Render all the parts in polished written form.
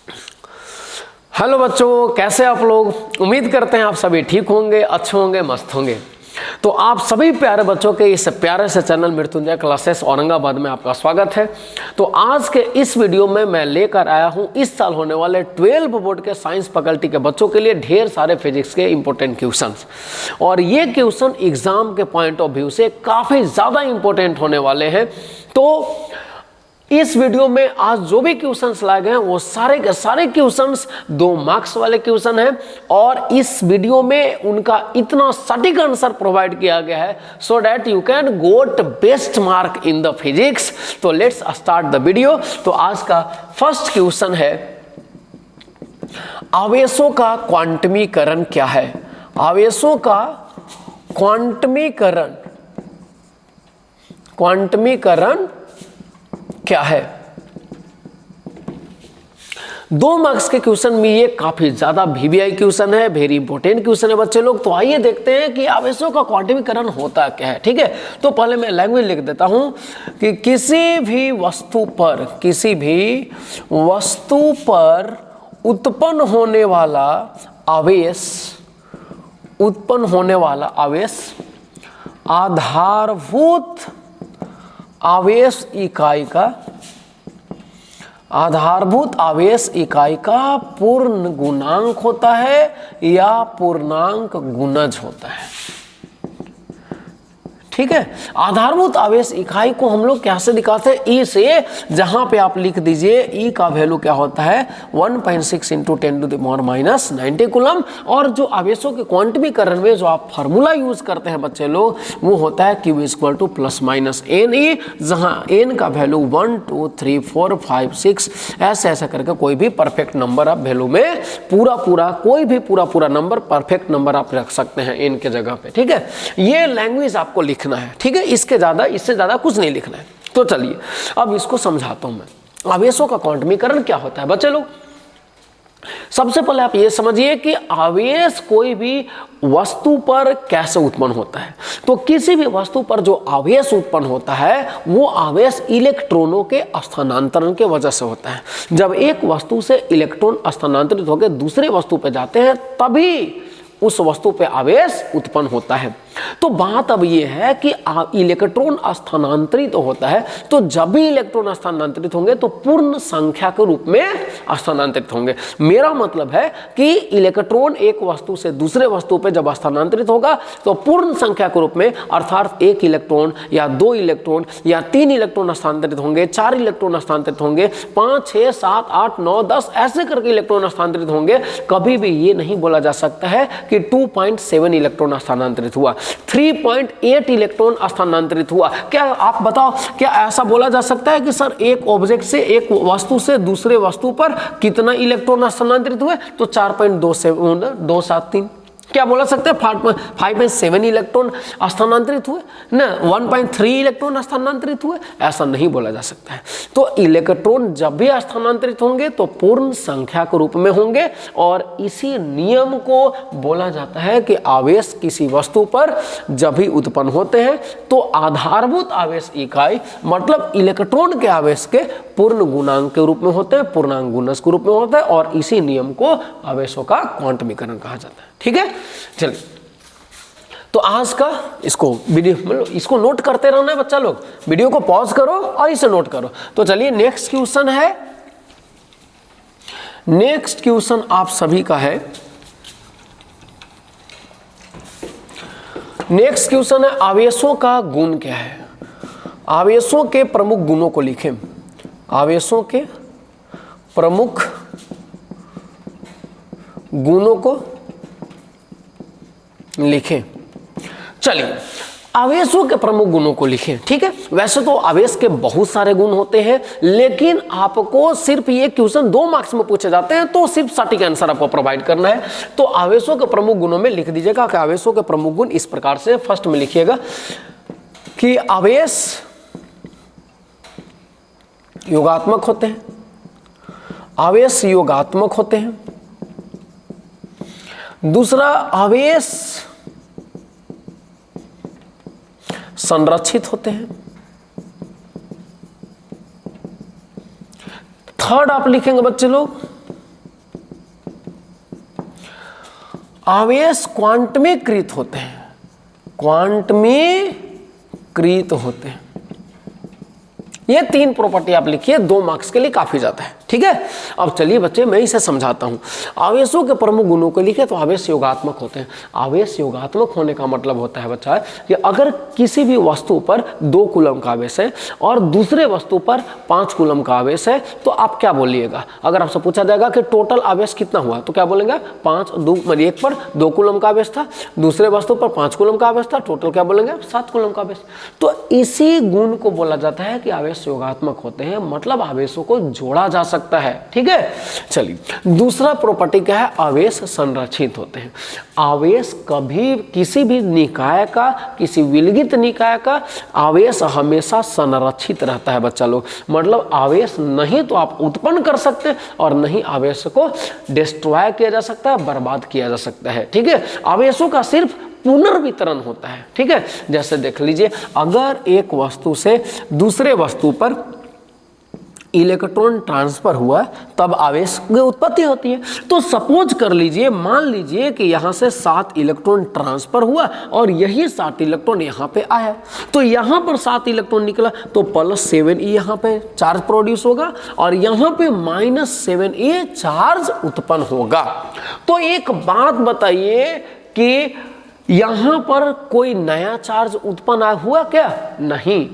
Hello बच्चों, कैसे आप लोग? उम्मीद करते हैं आप सभी ठीक होंगे, अच्छे होंगे, मस्त होंगे। तो आप सभी प्यारे बच्चों के इस प्यारे से चैनल मृत्युंजय क्लासेस औरंगाबाद में आपका स्वागत है। तो आज के इस वीडियो में मैं लेकर आया हूं इस साल होने वाले 12 बोर्ड के साइंस फैकल्टी के बच्चों के लिए ढेर सारे फिजिक्स के इंपॉर्टेंट क्वेश्चंस। और ये क्वेश्चन एग्जाम के पॉइंट ऑफ व्यू से काफ़ी ज़्यादा इंपॉर्टेंट होने वाले हैं। तो इस वीडियो में आज जो भी क्वेश्चंस लाए गए हैं वो सारे के सारे क्वेश्चंस 2 मार्क्स वाले क्वेश्चन हैं और इस वीडियो में उनका इतना सटीक आंसर प्रोवाइड किया गया है so that you can got best mark in the physics. तो लेट्स स्टार्ट द वीडियो। तो आज का फर्स्ट क्वेश्चन है, आवेशों का क्वांटमीकरण क्या है? आवेशों का क्वांटमीकरण क्या है? 2 मार्क्स के क्वेश्चन में ये काफी ज्यादा वीवीआई क्वेश्चन है, वेरी इंपॉर्टेंट क्वेश्चन है बच्चे लोग। तो आइए देखते हैं कि आवेशों का क्वांटमीकरण होता क्या है। ठीक है, तो पहले मैं लैंग्वेज लिख देता हूं कि किसी भी वस्तु पर उत्पन्न होने वाला आवेश आधारभूत आवेश इकाई का पूर्ण गुणांक होता है या पूर्णांक गुणज होता है। ठीक है, आधारभूत आवेश इकाई को हम लोग कैसे दिखाते हैं? ई से, जहां पे आप लिख दीजिए ई का वैल्यू क्या होता है 1.6 × 10⁻⁻90 कूलम। और जो आवेशों के क्वांटमीकरण में जो आप फार्मूला यूज करते हैं बच्चे लोग, वो होता है Q = ±NE, जहां n का वैल्यू 1 2 3 4 5 6 ऐसे करके कोई भी परफेक्ट नंबर आप वैल्यू में कोई भी पूरा नंबर परफेक्ट नंबर आप रख सकते हैं n के जगह पे। ठीक है, ये लैंग्वेज आपको लिखना है। ठीक है, इससे ज्यादा कुछ नहीं लिखना है। तो चलिए अब इसको समझाता हूं मैं। आवेशों का क्वांटमीकरण क्या होता है बच्चे लोग? सबसे पहले आप ये समझिए कि आवेश कोई भी वस्तु पर कैसे उत्पन्न होता है। तो किसी भी वस्तु पर जो आवेश उत्पन्न होता है वो आवेश इलेक्ट्रॉनों के स्थानांतरण के वजह से होता है। जब एक वस्तु से इलेक्ट्रॉन स्थानांतरित होकर दूसरे वस्तु पर जाते हैं तभी उस वस्तु पे आवेश उत्पन्न होता है। तो बात अब ये है कि इलेक्ट्रॉन स्थानांतरित होता है, तो जब भी इलेक्ट्रॉन स्थानांतरित होंगे तो पूर्ण संख्या के रूप में स्थानांतरित होंगे। मेरा मतलब है कि इलेक्ट्रॉन एक वस्तु से दूसरे वस्तु पे जब स्थानांतरित होगा तो पूर्ण संख्या के रूप में, अर्थात 1 इलेक्ट्रॉन या 2 इलेक्ट्रॉन या 3 इलेक्ट्रॉन स्थानांतरित होंगे, 4 इलेक्ट्रॉन स्थानांतरित होंगे, 5 6 7 8 9 10 ऐसे करके इलेक्ट्रॉन स्थानांतरित होंगे। कभी भी ये नहीं बोला जा सकता है कि 2.7 इलेक्ट्रॉन स्थानांतरित हुआ, 3.8 इलेक्ट्रॉन स्थानांतरित हुआ। क्या आप बताओ, क्या ऐसा बोला जा सकता है कि सर एक ऑब्जेक्ट से, एक वस्तु से दूसरे वस्तु पर कितना इलेक्ट्रॉन स्थानांतरित हुए? तो 4.273 क्या बोला सकते हैं? 5.7 इलेक्ट्रॉन स्थानांतरित हुए ना, 1.3 इलेक्ट्रॉन स्थानांतरित हुए, ऐसा नहीं बोला जा सकता है। तो इलेक्ट्रॉन जब भी स्थानांतरित होंगे तो पूर्ण संख्या के रूप में होंगे और इसी नियम को बोला जाता है कि आवेश किसी वस्तु पर जब भी उत्पन्न होते हैं तो आधारभूत आवेश इकाई मतलब इलेक्ट्रॉन के आवेश के पूर्ण गुणांक के रूप में होते हैं, पूर्णांक गुणज के रूप में होता है और इसी नियम को आवेशों का क्वांटमीकरण कहा जाता है। ठीक है, चलिए तो आज का इसको वीडियो मतलब इसको नोट करते रहना है बच्चा लोग। वीडियो को पॉज करो और इसे नोट करो। तो चलिए नेक्स्ट क्वेश्चन है, नेक्स्ट क्वेश्चन आप सभी का है। नेक्स्ट क्वेश्चन है, आवेशों का गुण क्या है? आवेशों के प्रमुख गुणों को लिखें। आवेशों के प्रमुख गुणों को लिखें। चलिए आवेशों के प्रमुख गुणों को लिखें। ठीक है, वैसे तो आवेश के बहुत सारे गुण होते हैं, लेकिन आपको सिर्फ ये क्वेश्चन 2 मार्क्स में पूछे जाते हैं तो सिर्फ सटीक आंसर आपको प्रोवाइड करना है। तो आवेशों के प्रमुख गुणों में लिख दीजिएगा कि आवेशों के प्रमुख गुण इस प्रकार से, फर्स्ट में लिखिएगा कि आवेश योगात्मक होते हैं, आवेश योगात्मक होते हैं। दूसरा, आवेश संरक्षित होते हैं। थर्ड आप लिखेंगे बच्चे लोग आवेश क्वांटमीकृत होते हैं, क्वांटमीकृत होते हैं। ये 3 प्रॉपर्टी आप लिखिए, 2 मार्क्स के लिए काफी ज्यादा है, ठीक है। अब चलिए बच्चे मैं इसे समझाता हूं। आवेशों के प्रमुख गुणों को लिखे तो आवेश योगात्मक होते हैं। आवेश योगात्मक होने का मतलब होता है बच्चा कि अगर किसी भी वस्तु पर 2 कूलम का आवेश है और दूसरे वस्तु पर 5 कूलम का आवेश है, तो आप क्या बोलिएगा? अगर आपसे पूछा जाएगा कि टोटल आवेश कितना हुआ, तो क्या बोलेंगे? 5 मतलब एक पर 2 कूलम का आवेश था, दूसरे वस्तु पर 5 कूलम का आवेश था, टोटल क्या बोलेंगे? 7 कूलम का आवेश। तो इसी गुण को बोला जाता है कि आवेश योगात्मक होते हैं, मतलब आवेशों को जोड़ा जा सकता है, ठीक है। चलिए दूसरा प्रॉपर्टी क्या है? आवेश संरक्षित होते हैं। आवेश कभी किसी भी निकाय का, किसी विलगित निकाय का आवेश हमेशा संरक्षित रहता है बच्चा लोग। मतलब आवेश नहीं तो आप उत्पन्न कर सकते और नहीं आवेश को डिस्ट्रॉय किया जा सकता है, बर्बाद किया जा सकता है, ठीक है। आवेशों का सिर्फ पुनर्वितरण होता है, ठीक है। जैसे देख लीजिए, अगर एक वस्तु से दूसरे वस्तु पर इलेक्ट्रॉन ट्रांसफर हुआ तब आवेश की उत्पत्ति होती है। तो सपोज कर लीजिए, मान लीजिए कि यहाँ से 7 इलेक्ट्रॉन ट्रांसफर हुआ और यही 7 इलेक्ट्रॉन यहाँ पे आया, तो यहाँ पर 7 इलेक्ट्रॉन निकला तो +7e यहाँ पे चार्ज प्रोड्यूस होगा और यहाँ पे -7a चार्ज उत्पन्न होगा। तो एक बात बताइए कि यहां पर कोई नया चार्ज उत्पन्न हुआ क्या? नहीं।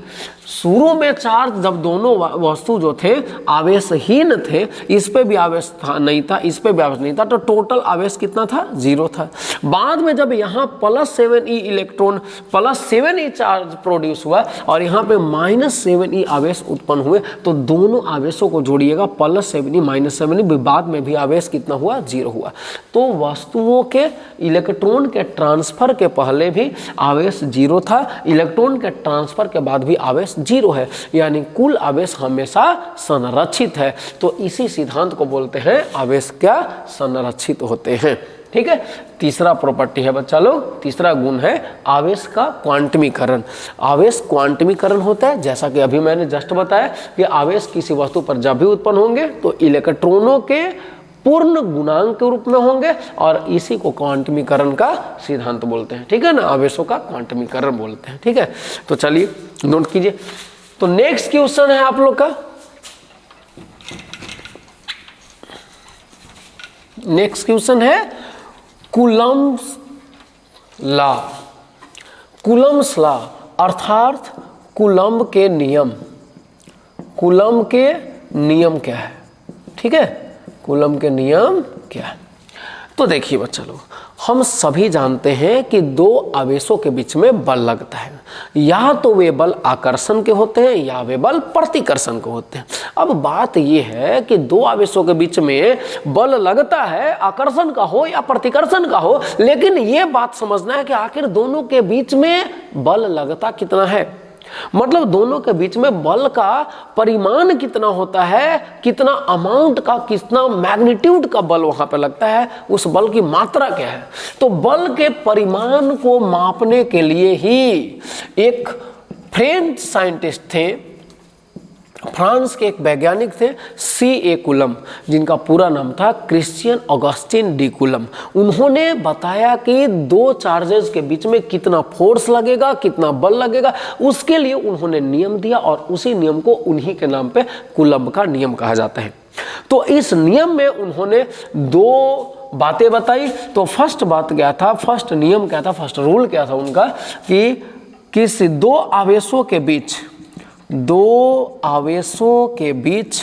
शुरू में चार्ज जब दोनों वस्तु जो थे आवेशहीन थे, इस पे भी आवेश था नहीं था, इस पे भी आवेश नहीं था, तो टोटल आवेश कितना था? 0 था। बाद में जब यहाँ +7e electron +7e charge produce हुआ और यहाँ पे -7e आवेश उत्पन्न हुए, तो दोनों आवेशों को जोड़िएगा, +7e -7e, बाद में भी आवेश कितना हुआ? 0 हुआ। तो वस्तुओं के इलेक्ट्रॉन के ट्रांसफर के पहले भी आवेश 0 था, इलेक्ट्रॉन के ट्रांसफर के बाद भी आवेश 0 है, यानी कुल आवेश हमेशा संरक्षित है। तो इसी सिद्धांत को बोलते हैं आवेश क्या? संरक्षित होते हैं, ठीक है। तीसरा प्रॉपर्टी है बच्चा लोग, तीसरा गुण है आवेश का क्वांटमीकरण। आवेश क्वांटमीकरण होता है, जैसा कि अभी मैंने जस्ट बताया कि आवेश किसी वस्तु पर जब भी उत्पन्न होंगे तो इलेक्ट्रॉनों के पूर्ण गुणांक के रूप में होंगे और इसी को क्वांटमीकरण का सिद्धांत बोलते हैं, ठीक है ना। आवेशों का क्वांटमीकरण बोलते हैं, ठीक है। तो चलिए नोट कीजिए। तो नेक्स्ट क्वेश्चन है आप लोग का, नेक्स्ट क्वेश्चन है कूलम्स लॉ। कूलम्स लॉ अर्थात कूलम्ब के नियम। कूलम्ब के नियम क्या है? ठीक है, कूलम्ब के नियम क्या है? तो देखिए बच्चा लोग, हम सभी जानते हैं कि 2 आवेशों के बीच में बल लगता है। या तो वे बल आकर्षण के होते हैं या वे बल प्रतिकर्षण के होते हैं। अब बात यह है कि 2 आवेशों के बीच में बल लगता है, आकर्षण का हो या प्रतिकर्षण का हो, लेकिन ये बात समझना है कि आखिर दोनों के बीच में बल लगता कितना है। मतलब दोनों के बीच में बल का परिमाण कितना होता है, कितना अमाउंट का, कितना मैग्नीट्यूड का बल वहां पे लगता है, उस बल की मात्रा क्या है। तो बल के परिमाण को मापने के लिए ही एक फ्रेंच साइंटिस्ट थे, फ्रांस के एक वैज्ञानिक थे C.A. कूलम, जिनका पूरा नाम था क्रिश्चियन ऑगस्टिन डी कूलम। उन्होंने बताया कि 2 चार्जेस के बीच में कितना फोर्स लगेगा, कितना बल लगेगा, उसके लिए उन्होंने नियम दिया और उसी नियम को उन्हीं के नाम पे कूलम का नियम कहा जाता है। तो इस नियम में उन्होंने 2 बातें बताई। तो फर्स्ट बात क्या था, फर्स्ट नियम क्या था, फर्स्ट रूल क्या था उनका कि किसी 2 आवेशों के बीच, 2 आवेशों के बीच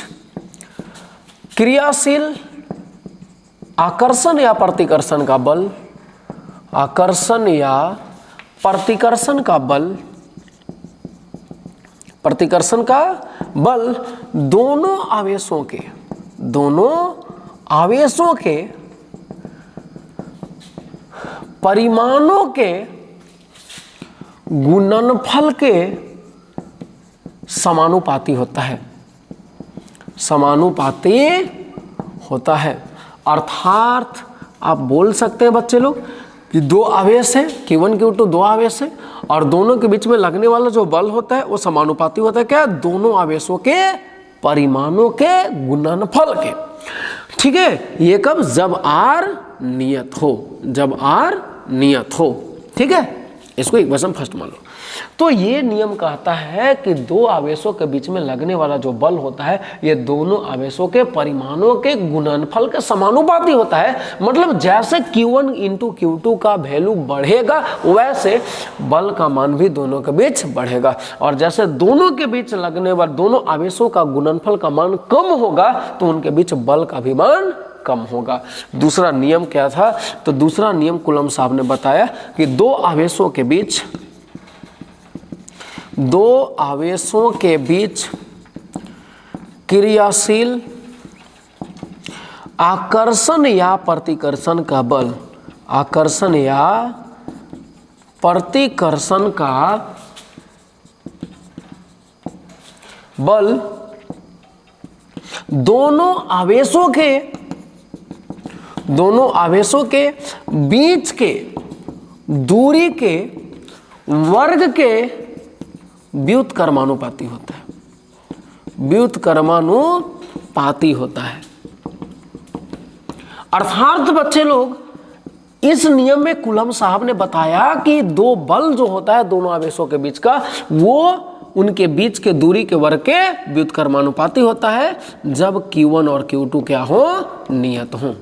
क्रियाशील आकर्षण या प्रतिकर्षण का बल, आकर्षण या प्रतिकर्षण का बल, प्रतिकर्षण का बल दोनों आवेशों के परिमाणों के गुणनफल के समानुपाती होता है, समानुपाती होता है। अर्थात आप बोल सकते हैं बच्चे लोग कि 2 आवेश है, Q1 Q2 2 आवेश है और दोनों के बीच में लगने वाला जो बल होता है वो समानुपाती होता है क्या? दोनों आवेशों के परिमाणों के गुणनफल के। ठीक है, ये कब? जब R नियत हो, जब R नियत हो। ठीक है, इसको इक्वेशन फर्स्ट मान लो। तो ये नियम कहता है कि दो आवेशों के बीच में लगने वाला जो बल होता है ये दोनों आवेशों के परिमाणों के गुणनफल के समानुपाती होता है। मतलब जैसे Q1 इंटू Q2 का वैल्यू बढ़ेगा वैसे बल का मान भी दोनों के बीच बढ़ेगा, और जैसे दोनों के बीच लगने वाले दोनों आवेशों का गुणनफल का मान कम होगा तो उनके बीच बल का भी मान कम होगा। दूसरा नियम क्या था? तो दूसरा नियम कूलम्ब साहब ने बताया कि दो आवेशों के बीच क्रियाशील आकर्षण या प्रतिकर्षण का बल, आकर्षण या प्रतिकर्षण का बल दोनों आवेशों के बीच के दूरी के वर्ग के व्युत्क्रमानुपाती होता है, व्युत्क्रमानुपाती होता है। अर्थात बच्चे लोग इस नियम में कूलम्ब साहब ने बताया कि दो बल जो होता है दोनों आवेशों के बीच का, वो उनके बीच के दूरी के वर्ग के व्युत्क्रमानुपाती होता है जब Q1 और Q2 क्या हो? नियत हो।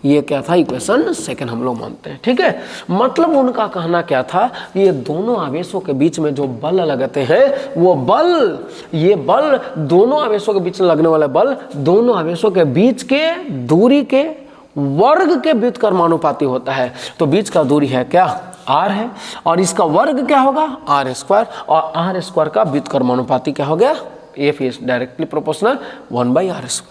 ये क्या था? इक्वेशन सेकंड हम लोग मानते हैं। ठीक है, मतलब उनका कहना क्या था? ये दोनों आवेशों के बीच में जो बल लगते हैं वो बल, ये बल दोनों आवेशों के बीच में लगने वाला बल दोनों आवेशों के बीच के दूरी के वर्ग के व्युत्क्रमानुपाती होता है। तो बीच का दूरी है क्या? R है, और इसका वर्ग क्या होगा? R², और R² का व्युत्क्रमानुपाती क्या हो गया? F is directly proportional 1/R²।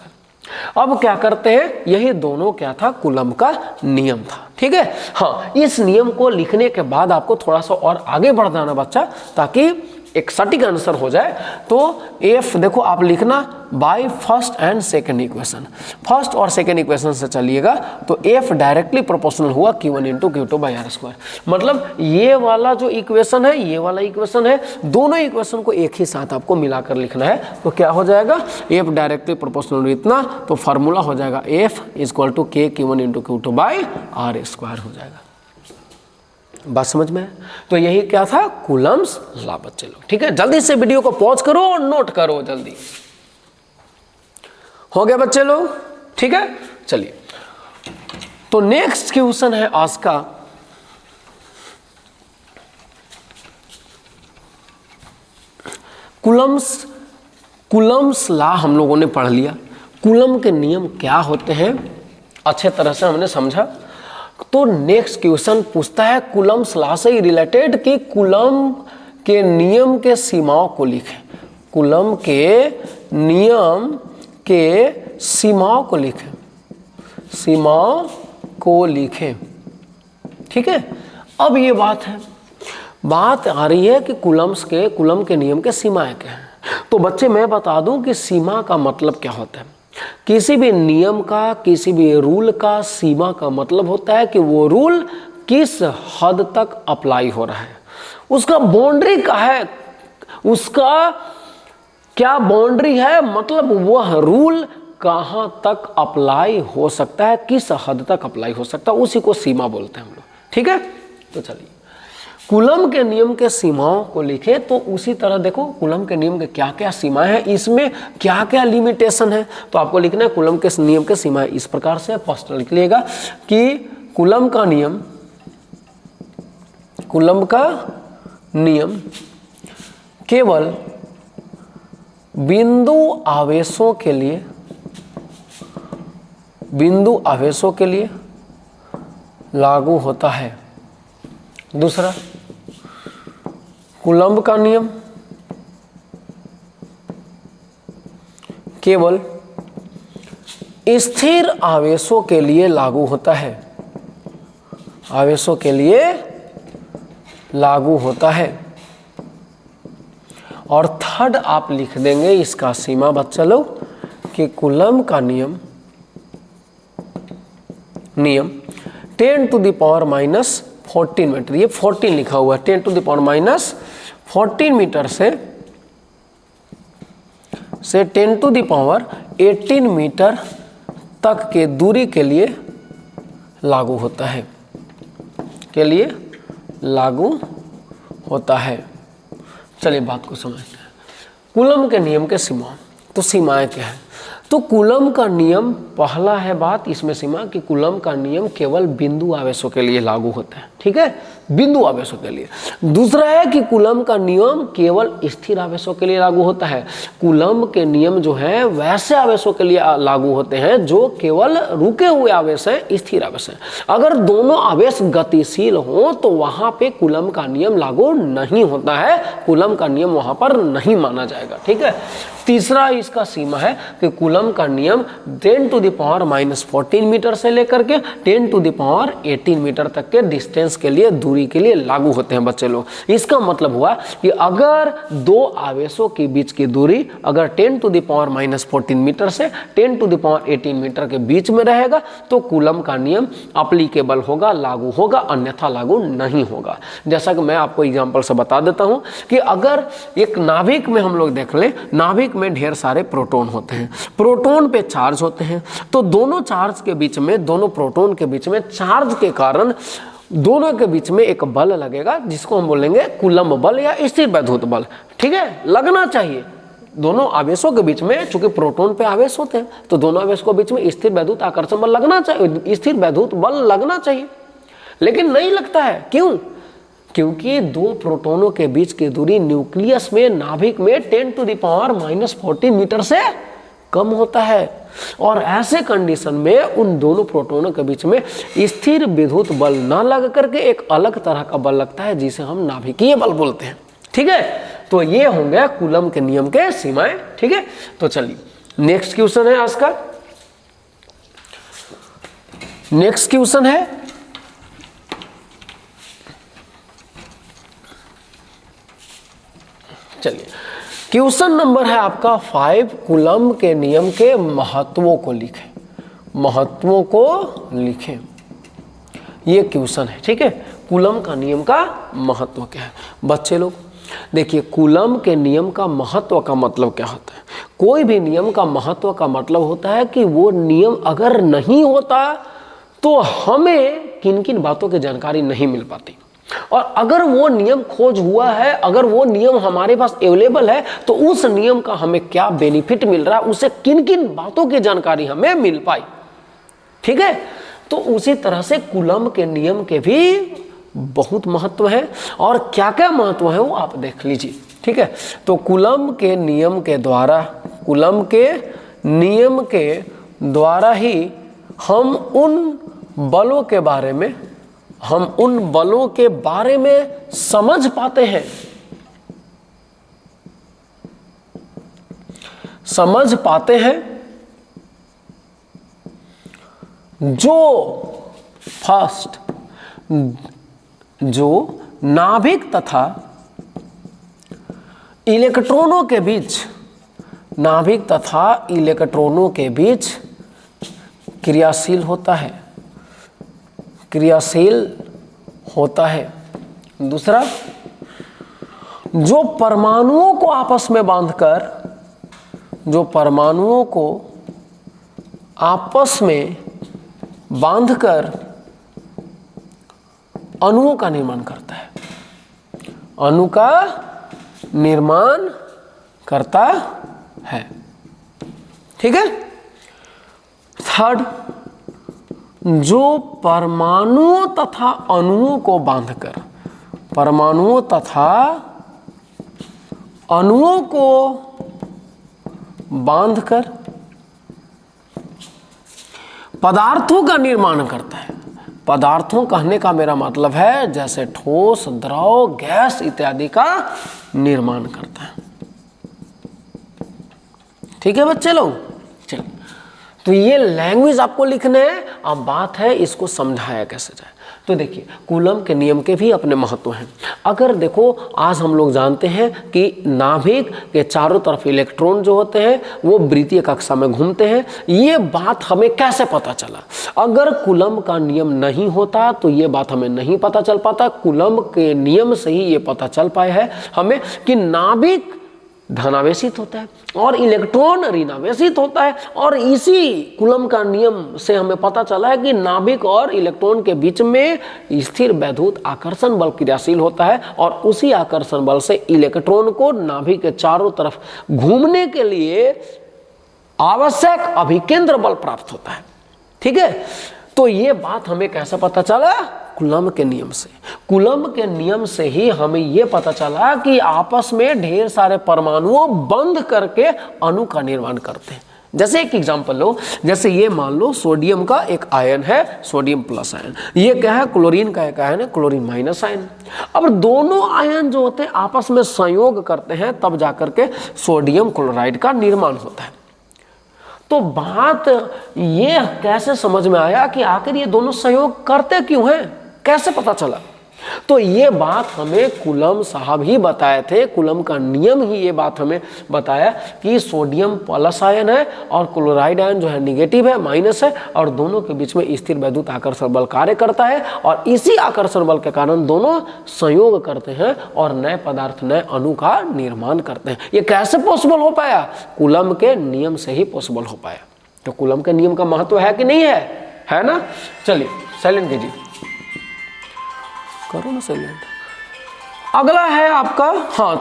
अब क्या करते हैं? यही दोनों क्या था? कूलम्ब का नियम था। ठीक है, हाँ, इस नियम को लिखने के बाद आपको थोड़ा सा और आगे बढ़ जाना बच्चा, ताकि एक सटीक आंसर हो जाए। तो F देखो आप लिखना by first and second equation, first और सेकंड इक्वेशन से चलिएगा तो F डायरेक्टली प्रोपोर्शनल हुआ Q1 इंटू Q2/R²। मतलब ये वाला जो इक्वेशन है, ये वाला इक्वेशन है, दोनों इक्वेशन को एक ही साथ आपको मिलाकर लिखना है। तो क्या हो जाएगा? F डायरेक्टली प्रोपोर्शनल इतना, तो फार्मूला हो जाएगा F equal to K Q1 into Q2/R² हो जाएगा। बात समझ में है? तो यही क्या था? कूलम्ब्स लॉ बच्चे लोग। ठीक है, जल्दी से वीडियो को पॉज करो और नोट करो जल्दी। हो गया बच्चे लोग? ठीक है, चलिए तो नेक्स्ट क्वेश्चन है आज का, कूलम्ब्स लॉ हम लोगों ने पढ़ लिया। कूलम्ब के नियम क्या होते हैं अच्छे तरह से हमने समझा। तो नेक्स्ट क्वेश्चन पूछता है कूलम्ब्स लॉ से रिलेटेड कि कूलम्ब के नियम के सीमाओं को लिखें। कूलम्ब के नियम के सीमाओं को लिखें, सीमाओं को लिखें। ठीक है, अब ये बात आ रही है कि कूलम्ब के नियम के सीमाएं क्या हैं। तो बच्चे मैं बता दूं कि सीमा का मतलब क्या होता है। किसी भी नियम का, किसी भी रूल का सीमा का मतलब होता है कि वो रूल किस हद तक अप्लाई हो रहा है, उसका बाउंड्री क्या है, उसका क्या बाउंड्री है, मतलब वह रूल कहां तक अप्लाई हो सकता है, किस हद तक अप्लाई हो सकता है, उसी को सीमा बोलते हैं हम लोग। ठीक है, तो चलिए कूलम्ब के नियम के सीमाओं को लिखे। तो उसी तरह देखो कूलम्ब के नियम के क्या क्या सीमाएं हैं, इसमें क्या क्या लिमिटेशन है, तो आपको लिखना है कूलम्ब के नियम के सीमाएं इस प्रकार से। फर्स्ट लिख लिएगा कि कूलम्ब का नियम केवल बिंदु आवेशों के लिए लागू होता है। दूसरा, कूलम्ब का नियम केवल स्थिर आवेशों के लिए लागू होता है, आवेशों के लिए लागू होता है। और थर्ड आप लिख देंगे इसका सीमा बच्चा लोग कि कूलम्ब का नियम 10⁻⁻14 मीटर, ये 14 लिखा हुआ है, 10⁻⁻14 मीटर से 10⁻18 मीटर तक के दूरी के लिए लागू होता है, के लिए लागू होता है। चलिए बात को समझते हैं। कूलम के नियम के सीमा, तो सीमाएं क्या है? तो कूलम का नियम, पहला है बात इसमें सीमा कि कूलम का नियम केवल बिंदु आवेशों के लिए लागू होता है, ठीक है, बिंदु आवेशों के लिए। दूसरा है कि कूलम का नियम केवल स्थिर आवेशों के लिए लागू होता है। कूलम के नियम जो है वैसे आवेशों के लिए लागू होते हैं जो केवल रुके हुए आवेश हैं, स्थिर आवेश हैं। अगर दोनों आवेश गतिशील हो तो वहां पे कूलम का नियम लागू नहीं होता है, कूलम का नियम वहां पर नहीं माना जाएगा, ठीक है। तीसरा इसका सीमा है कि कूलम का नियम 10⁻⁻14 मीटर से लेकर के 10⁻18 मीटर तक के डिस्टेंस के लिए, दूरी के लिए लागू होते हैं बच्चे लोग। इसका मतलब हुआ कि अगर दो आवेशों के बीच की दूरी अगर 10⁻14 मीटर से 10⁻18 मीटर के बीच में रहेगा तो कूलम का नियम अप्लीकेबल होगा, लागू होगा, अन्यथा लागू नहीं होगा। जैसा कि मैं आपको एग्जांपल से बता देता हूं कि अगर एक नाभिक में हम लोग देख लें, नाभिक में ढेर सारे प्रोटॉन होते हैं, प्रोटॉन पे चार्ज होते हैं, तो दोनों चार्ज के बीच में, दोनों प्रोटॉन के बीच में चार्ज के कारण दोनों के बीच में एक बल लगेगा जिसको हम बोलेंगे कूलम बल या स्थिर वैद्युत बल, ठीक है, लगना चाहिए। दोनों आवेशों के बीच में, चूंकि प्रोटॉन पे आवेश होते हैं तो दोनों आवेश के बीच में स्थिर वैद्युत आकर्षण बल लगना चाहिए, स्थिर वैद्युत बल लगना चाहिए, लेकिन नहीं लगता है। क्यों? क्योंकि दो प्रोटॉनों के बीच की दूरी न्यूक्लियस में, नाभिक में 10⁻⁻14 मीटर से कम होता है, और ऐसे कंडीशन में उन दोनों प्रोटॉनों के बीच में स्थिर विद्युत बल न लग करके एक अलग तरह का बल लगता है जिसे हम नाभिकीय बल बोलते हैं, ठीक है। तो ये हो गया कूलम के नियम के सीमाएं, ठीक है। तो चलिए नेक्स्ट क्वेश्चन है आज का। नेक्स्ट क्वेश्चन है, चलिए क्वेश्चन नंबर है आपका 5, कूलम के नियम के महत्वों को लिखें, महत्वों को लिखें, ये क्वेश्चन है, ठीक है। कूलम का नियम का महत्व क्या है? बच्चे लोग देखिए, कूलम के नियम का महत्व का मतलब क्या होता है? कोई भी नियम का महत्व का मतलब होता है कि वो नियम अगर नहीं होता तो हमें किन किन बातों की जानकारी नहीं मिल पाती, और अगर वो नियम खोज हुआ है, अगर वो नियम हमारे पास अवेलेबल है तो उस नियम का हमें क्या बेनिफिट मिल रहा है, उसे किन किन बातों की जानकारी हमें मिल पाई, ठीक है। तो उसी तरह से कूलम के नियम के भी बहुत महत्व है, और क्या क्या महत्व है वो आप देख लीजिए, ठीक है। तो कूलम के नियम के द्वारा, कूलम के नियम के द्वारा ही हम उन बलों के बारे में, हम उन बलों के बारे में समझ पाते हैं, समझ पाते हैं जो फर्स्ट, जो नाभिक तथा इलेक्ट्रॉनों के बीच, नाभिक तथा इलेक्ट्रॉनों के बीच क्रियाशील होता है, क्रियाशील होता है। दूसरा, जो परमाणुओं को आपस में बांधकर, जो परमाणुओं को आपस में बांधकर अणुओं का निर्माण करता है, अणु का निर्माण करता है, ठीक है। थर्ड, जो परमाणुओं तथा अणुओं को बांधकर, परमाणुओं तथा अणुओं को बांधकर पदार्थों का निर्माण करता है। पदार्थों कहने का मेरा मतलब है जैसे ठोस, द्रव, गैस इत्यादि का निर्माण करता है, ठीक है बच्चे लोग। चलिए, तो ये लैंग्वेज आपको लिखने है, अब बात है इसको समझाया कैसे जाए। तो देखिए, कूलम के नियम के भी अपने महत्व हैं। अगर देखो, आज हम लोग जानते हैं कि नाभिक के चारों तरफ इलेक्ट्रॉन जो होते हैं वो वृत्तीय कक्षा में घूमते हैं। ये बात हमें कैसे पता चला? अगर कूलम का नियम नहीं होता तो ये बात हमें नहीं पता चल पाता। कूलम के नियम से ही ये पता चल पाया है हमें कि नाभिक धनावेशित होता है और इलेक्ट्रॉन ऋणावेशित होता है। और इसी कूलम का नियम से हमें पता चला है कि नाभिक और इलेक्ट्रॉन के बीच में स्थिर वैद्युत आकर्षण बल क्रियाशील होता है और उसी आकर्षण बल से इलेक्ट्रॉन को नाभिक के चारों तरफ घूमने के लिए आवश्यक अभिकेंद्र बल प्राप्त होता है। ठीक है, तो ये बात हमें कैसे पता चला? कूलम के नियम से। कूलम के नियम से ही हमें ये पता चला कि आपस में ढेर सारे परमाणुओं बंध करके अणु का निर्माण करते हैं। जैसे एक एग्जांपल लो, जैसे ये मान लो सोडियम का एक आयन है, सोडियम प्लस आयन, ये क्या है? क्लोरीन का एक आयन है, क्लोरीन माइनस आयन। अब दोनों आयन जो होते हैं आपस में संयोग करते हैं, तब जाकर के सोडियम क्लोराइड का निर्माण होता है। तो बात ये कैसे समझ में आया कि आखिर ये दोनों सहयोग करते क्यों हैं, कैसे पता चला? तो ये बात हमें कूलम साहब ही बताए थे। कूलम का नियम ही ये बात हमें बताया कि सोडियम प्लस आयन है और क्लोराइड आयन जो है निगेटिव है, माइनस है, और दोनों के बीच में स्थिर वैद्युत आकर्षण बल कार्य करता है और इसी आकर्षण बल के कारण दोनों संयोग करते हैं और नए पदार्थ, नए अणु का निर्माण करते हैं। ये कैसे पॉसिबल हो पाया? कूलम के नियम से ही पॉसिबल हो पाया। तो कूलम के नियम का महत्व है कि नहीं है? है ना? चलिए साइलेंट कीजिए, करो ना साइलेंट। अगला है आपका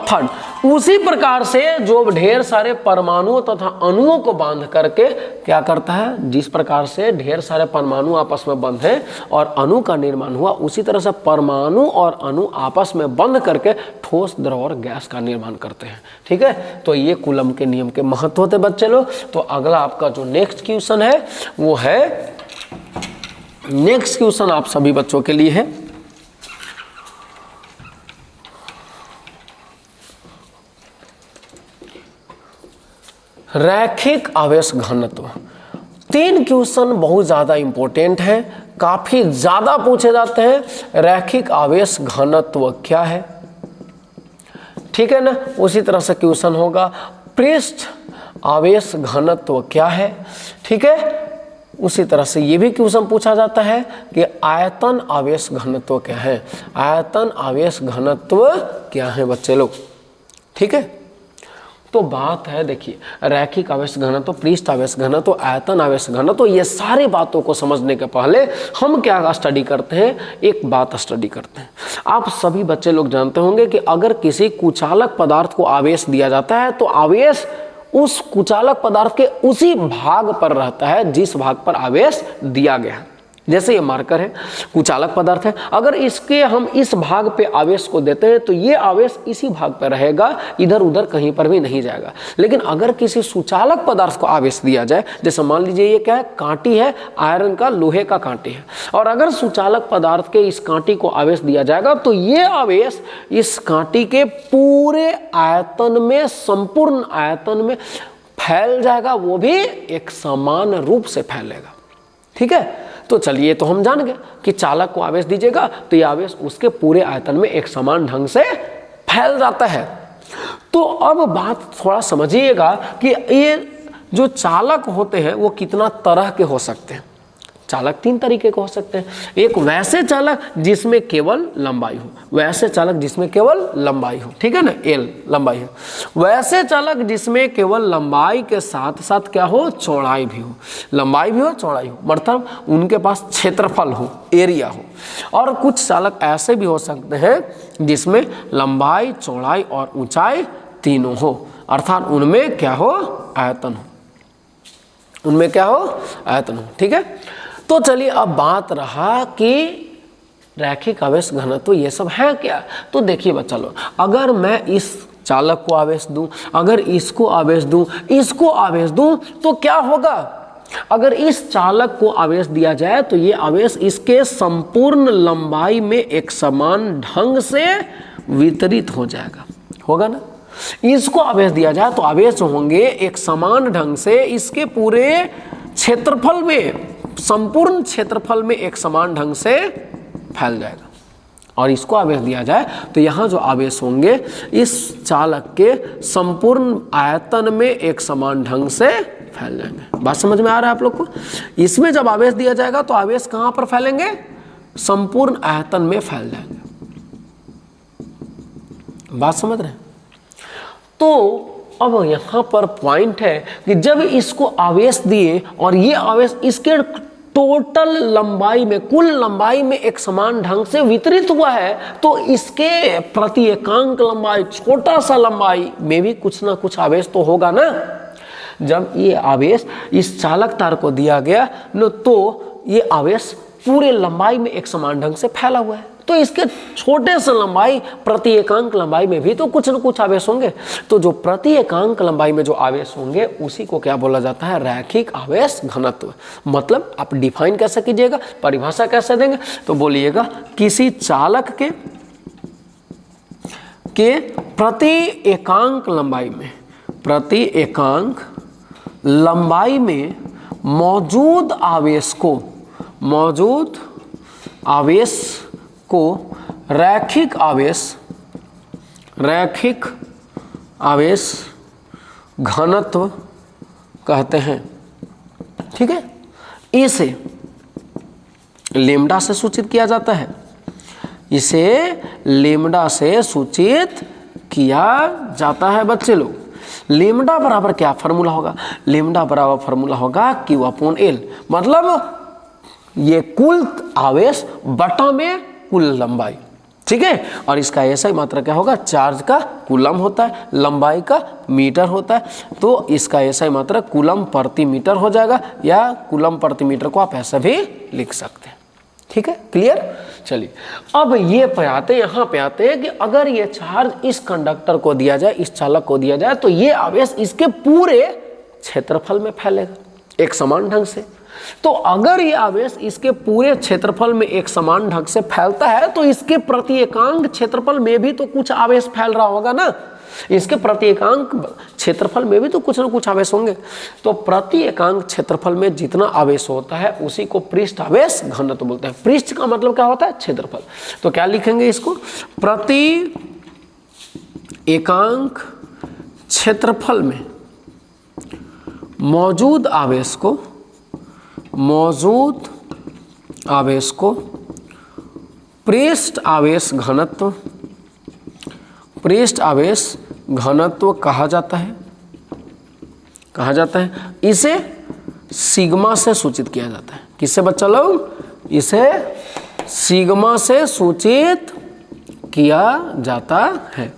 थर्ड। उसी प्रकार से जो ढेर सारे परमाणुओं तथा अणुओं को बांध करके क्या करता है, जिस प्रकार से ढेर सारे परमाणु आपस में बंधे और अणु का निर्माण हुआ, उसी तरह से परमाणु और अणु आपस में बंध करके ठोस, द्रव और गैस का निर्माण करते हैं। ठीक है, तो ये कूलम के नियम के महत्व होते बच्चे लोग। तो अगला आपका जो नेक्स्ट क्वेश्चन है वो है, नेक्स्ट क्वेश्चन आप सभी बच्चों के लिए है, रैखिक आवेश घनत्व। 3 क्वेश्चन बहुत ज़्यादा इंपॉर्टेंट हैं, काफ़ी ज़्यादा पूछे जाते हैं। रैखिक आवेश घनत्व क्या है? ठीक है ना? उसी तरह से क्वेश्चन होगा पृष्ठ आवेश घनत्व क्या है? ठीक है, उसी तरह से ये भी क्वेश्चन पूछा जाता है कि आयतन आवेश घनत्व क्या है? आयतन आवेश घनत्व क्या है बच्चे लोग? ठीक है, तो बात है, देखिए, रैखिक आवेश घनत्व, पृष्ठ आवेश घनत्व, आयतन आवेश घनत्व, ये सारी बातों को समझने के पहले हम क्या स्टडी करते हैं? एक बात स्टडी करते हैं। आप सभी बच्चे लोग जानते होंगे कि अगर किसी कुचालक पदार्थ को आवेश दिया जाता है तो आवेश उस कुचालक पदार्थ के उसी भाग पर रहता है जिस भाग पर आवेश दिया गया है। जैसे ये मार्कर है, कुचालक पदार्थ है, अगर इसके हम इस भाग पे आवेश को देते हैं तो ये आवेश इसी भाग पर रहेगा, इधर उधर कहीं पर भी नहीं जाएगा। लेकिन अगर किसी सुचालक पदार्थ को आवेश दिया जाए, जैसे मान लीजिए ये क्या है? कांटी है, आयरन का, लोहे का कांटी है, और अगर सुचालक पदार्थ के इस कांटी को आवेश दिया जाएगा तो ये आवेश इस कांटी के पूरे आयतन में, संपूर्ण आयतन में फैल जाएगा, वो भी एक समान रूप से फैलेगा। ठीक है, तो चलिए, तो हम जान गए कि चालक को आवेश दीजिएगा तो ये आवेश उसके पूरे आयतन में एक समान ढंग से फैल जाता है। तो अब बात थोड़ा समझिएगा कि ये जो चालक होते हैं वो कितना तरह के हो सकते हैं। चालक 3 तरीके के हो सकते हैं। एक वैसे चालक जिसमें केवल लंबाई हो, वैसे चालक जिसमें केवल लंबाई हो, ठीक है ना, एल लंबाई हो। वैसे चालक जिसमें केवल लंबाई के साथ साथ क्या हो? चौड़ाई भी हो, लंबाई भी हो, चौड़ाई हो, मतलब उनके पास क्षेत्रफल हो, एरिया हो। और कुछ चालक ऐसे भी हो सकते हैं जिसमें लंबाई, चौड़ाई और ऊंचाई तीनों हो, अर्थात उनमें क्या हो? आयतन हो, उनमें क्या हो? आयतन हो। ठीक है, तो चलिए, अब बात रहा कि रैखिक आवेश घनत्व ये सब है क्या? तो देखिए बच्चा लोग, अगर मैं इस चालक को आवेश दूं, अगर इसको आवेश दूं, इसको आवेश दूं, तो क्या होगा? अगर इस चालक को आवेश दिया जाए तो ये आवेश इसके संपूर्ण लंबाई में एक समान ढंग से वितरित हो जाएगा, होगा ना? इसको आवेश दिया जाए तो आवेश होंगे एक समान ढंग से इसके पूरे क्षेत्रफल में, संपूर्ण क्षेत्रफल में एक समान ढंग से फैल जाएगा। और इसको आवेश दिया जाए तो यहाँ जो आवेश होंगे इस चालक के संपूर्ण आयतन में एक समान ढंग से फैल जाएंगे। बात समझ में आ रहा है आप लोग को? इसमें जब आवेश दिया जाएगा तो आवेश कहाँ पर फैलेंगे? संपूर्ण आयतन में फैल जाएंगे। बात समझ रहे हैं? तो अब यहाँ पर पॉइंट है कि जब इसको आवेश दिए और ये आवेश इसके टोटल लंबाई में, कुल लंबाई में एक समान ढंग से वितरित हुआ है, तो इसके प्रति एकांक लंबाई, छोटा सा लंबाई में भी कुछ ना कुछ आवेश तो होगा ना। जब ये आवेश इस चालक तार को दिया गया न, तो ये आवेश पूरे लंबाई में एक समान ढंग से फैला हुआ है, तो इसके छोटे से लंबाई, प्रति एकांक लंबाई में भी तो कुछ न कुछ आवेश होंगे। तो जो प्रति एकांक लंबाई में जो आवेश होंगे उसी को क्या बोला जाता है, रैखिक आवेश घनत्व। मतलब आप डिफाइन कैसे कीजिएगा, परिभाषा कैसे देंगे, तो बोलिएगा किसी चालक के प्रति एकांक लंबाई में, प्रति एकांक लंबाई में मौजूद आवेश को रैखिक आवेश घनत्व कहते हैं। ठीक है, इसे लेम्डा से सूचित किया जाता है, इसे लेम्डा से सूचित किया जाता है बच्चे लोग। लेम्डा बराबर क्या फॉर्मूला होगा, लेम्डा बराबर फॉर्मूला होगा Q/L, मतलब ये कुल आवेश बटा में कुल लंबाई। ठीक है, और इसका ऐसा ही मात्रा क्या होगा, चार्ज का कूलम होता है, लंबाई का मीटर होता है, तो इसका ऐसा ही मात्रा कूलम प्रति मीटर हो जाएगा, या कूलम प्रति मीटर को आप ऐसा भी लिख सकते हैं। ठीक है, क्लियर। चलिए अब ये पे आते हैं, यहाँ पे आते हैं कि अगर ये चार्ज इस कंडक्टर को दिया जाए, इस चालक को दिया जाए, तो ये आवेश इसके पूरे क्षेत्रफल में फैलेगा एक समान ढंग से। तो अगर ये आवेश इसके पूरे क्षेत्रफल में एक समान ढंग से फैलता है, तो इसके प्रति एकांक क्षेत्रफल में भी तो कुछ आवेश फैल रहा होगा ना, इसके प्रति एकांक क्षेत्रफल में भी तो कुछ ना कुछ आवेश होंगे। तो प्रति एकांक क्षेत्रफल में जितना आवेश होता है उसी को पृष्ठ आवेश घनत्व बोलते हैं। पृष्ठ का मतलब क्या होता है, क्षेत्रफल। तो क्या लिखेंगे इसको, प्रति एकांक क्षेत्रफल में मौजूद आवेश को पृष्ठ आवेश घनत्व कहा जाता है। इसे सिग्मा से सूचित किया जाता है। किससे बच्चा लोग, इसे सिग्मा से सूचित किया जाता है।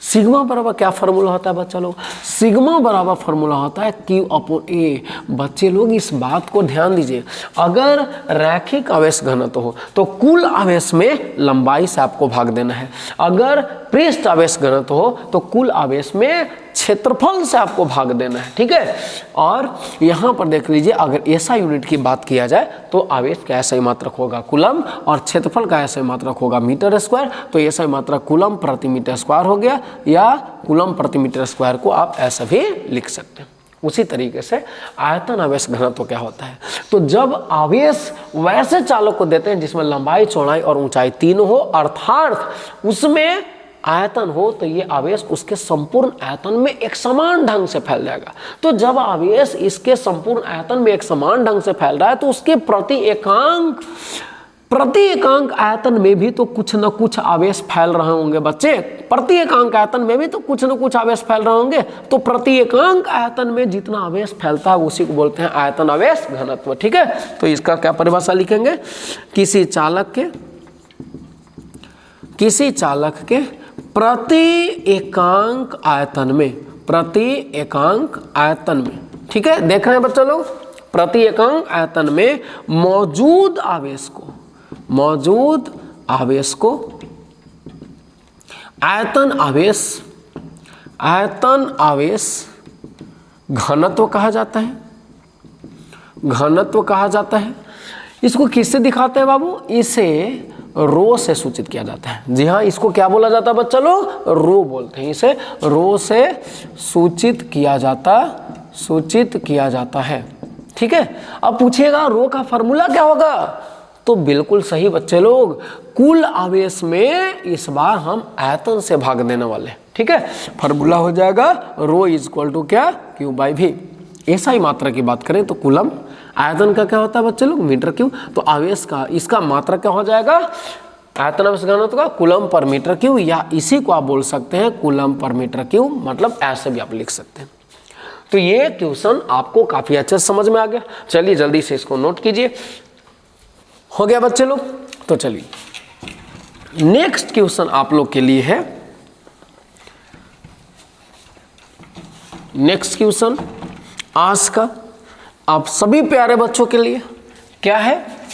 सिग्मा बराबर क्या फॉर्मूला होता है बच्चा लोग, सिग्मा बराबर फॉर्मूला होता है Q/A। बच्चे लोग इस बात को ध्यान दीजिए, अगर रैखिक आवेश घनत्व हो तो कुल आवेश में लंबाई से आपको भाग देना है, अगर पृष्ठ आवेश घनत्व हो तो कुल आवेश में क्षेत्रफल से आपको भाग देना है। ठीक है, और यहाँ पर देख लीजिए, अगर ऐसा यूनिट की बात किया जाए तो आवेश का ऐसा ही मात्रक होगा कूलम, और क्षेत्रफल का ऐसा ही मात्रक होगा मीटर स्क्वायर। तो ऐसा ही मात्रक कूलम प्रति मीटर स्क्वायर हो गया, या कूलम प्रति मीटर स्क्वायर को आप ऐसा भी लिख सकते हैं। उसी तरीके से आयतन आवेश घनत्व क्या होता है, तो जब आवेश वैसे चालक को देते हैं जिसमें लंबाई, चौड़ाई और ऊंचाई तीनों हो, अर्थात उसमें आयतन हो, तो ये आवेश उसके संपूर्ण आयतन में एक समान ढंग से फैल जाएगा। तो जब आवेश इसके संपूर्ण आयतन में एक समान ढंग से फैल रहा है, तो उसके प्रति एकांक आयतन में भी तो कुछ न कुछ आवेश फैल रहे होंगे बच्चे। प्रति एकांक आयतन में भी तो कुछ न कुछ आवेश फैल रहे होंगे। तो प्रति एकांक आयतन में जितना आवेश फैलता है उसी को बोलते हैं आयतन आवेश घनत्व। ठीक है, तो इसका क्या परिभाषा लिखेंगे, किसी चालक के प्रति एकांक आयतन में, ठीक है, देख रहे हैं बच्चा लोग, प्रति एकांक आयतन में मौजूद आवेश को आयतन आवेश घनत्व कहा जाता है। इसको किससे दिखाते हैं बाबू, इसे रो से सूचित किया जाता है। जी हाँ, इसको क्या बोला जाता है बच्चा लोग, रो बोलते हैं। इसे रो से सूचित किया जाता है। ठीक है, अब पूछिएगा रो का फॉर्मूला क्या होगा, तो बिल्कुल सही बच्चे लोग, कुल आवेश में इस बार हम आयतन से भाग देने वाले। ठीक है, फॉर्मूला हो जाएगा रो इज इक्वल टू क्या, Q/V। ऐसा ही मात्रा की बात करें तो कूलम, आयतन का क्या होता है बच्चे लोग, मीटर क्यूब। तो आवेश का इसका मात्रा क्या हो जाएगा, आयतन आवेश घनत्व का कूलम पर मीटर क्यूब, या इसी को आप बोल सकते हैं कूलम पर मीटर क्यूब, मतलब ऐसे भी आप लिख सकते हैं। तो ये क्वेश्चन आपको काफी अच्छे से समझ में आ गया। चलिए जल्दी से इसको नोट कीजिए। हो गया बच्चे लोग? तो चलिए नेक्स्ट क्वेश्चन आप लोग के लिए है, नेक्स्ट क्वेश्चन आज का आप सभी प्यारे बच्चों के लिए क्या है,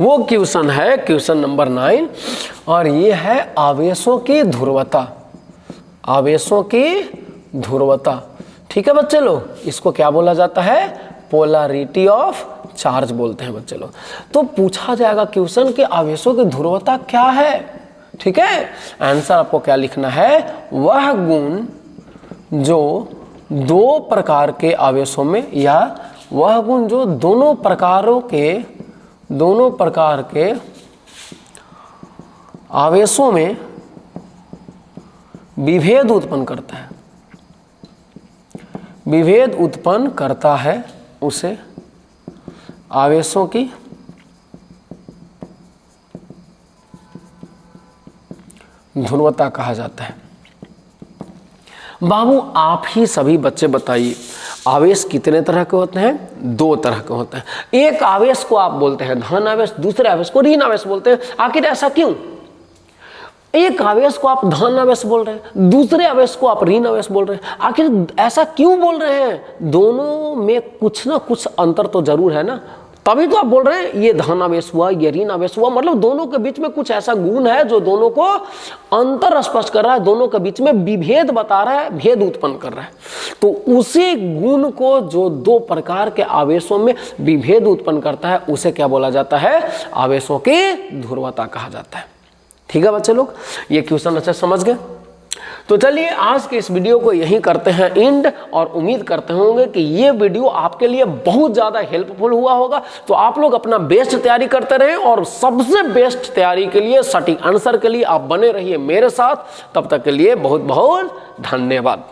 वो क्वेश्चन है क्वेश्चन नंबर 9, और ये है आवेशों की ध्रुवता। आवेशों की ध्रुवता, ठीक है बच्चे लोग, इसको क्या बोला जाता है? पोलैरिटी ऑफ चार्ज बोलते हैं बच्चे लोग। तो पूछा जाएगा क्वेश्चन कि आवेशों की ध्रुवता क्या है, ठीक है। आंसर आपको क्या लिखना है? वह गुण जो दो प्रकार के आवेशों में, या वह गुण जो दोनों प्रकार के आवेशों में विभेद उत्पन्न करता है, विभेद उत्पन्न करता है, उसे आवेशों की ध्रुवता कहा जाता है। बाबू आप ही सभी बच्चे बताइए, आवेश कितने तरह के होते हैं? 2 तरह के होते हैं। एक आवेश को आप बोलते हैं धन आवेश, दूसरे आवेश को ऋण आवेश बोलते हैं। आखिर ऐसा क्यों? एक आवेश को आप धन आवेश बोल रहे हैं, दूसरे आवेश को आप ऋण आवेश बोल रहे हैं, आखिर ऐसा क्यों बोल रहे हैं? दोनों में कुछ ना कुछ अंतर तो जरूर है ना, तभी तो आप बोल रहे हैं ये धन आवेश हुआ, ये ऋण आवेश हुआ। मतलब दोनों के बीच में कुछ ऐसा गुण है जो दोनों को अंतर स्पष्ट कर रहा है, दोनों के बीच में विभेद बता रहा है, भेद उत्पन्न कर रहा है। तो उसी गुण को जो 2 प्रकार के आवेशों में विभेद उत्पन्न करता है, उसे क्या बोला जाता है? आवेशों की ध्रुवता कहा जाता है। ठीक है बच्चे लोग, ये क्वेश्चन अच्छे समझ गए? तो चलिए आज के इस वीडियो को यहीं करते हैं एंड, और उम्मीद करते होंगे कि ये वीडियो आपके लिए बहुत ज़्यादा हेल्पफुल हुआ होगा। तो आप लोग अपना बेस्ट तैयारी करते रहें, और सबसे बेस्ट तैयारी के लिए, सटीक आंसर के लिए आप बने रहिए मेरे साथ। तब तक के लिए बहुत बहुत धन्यवाद।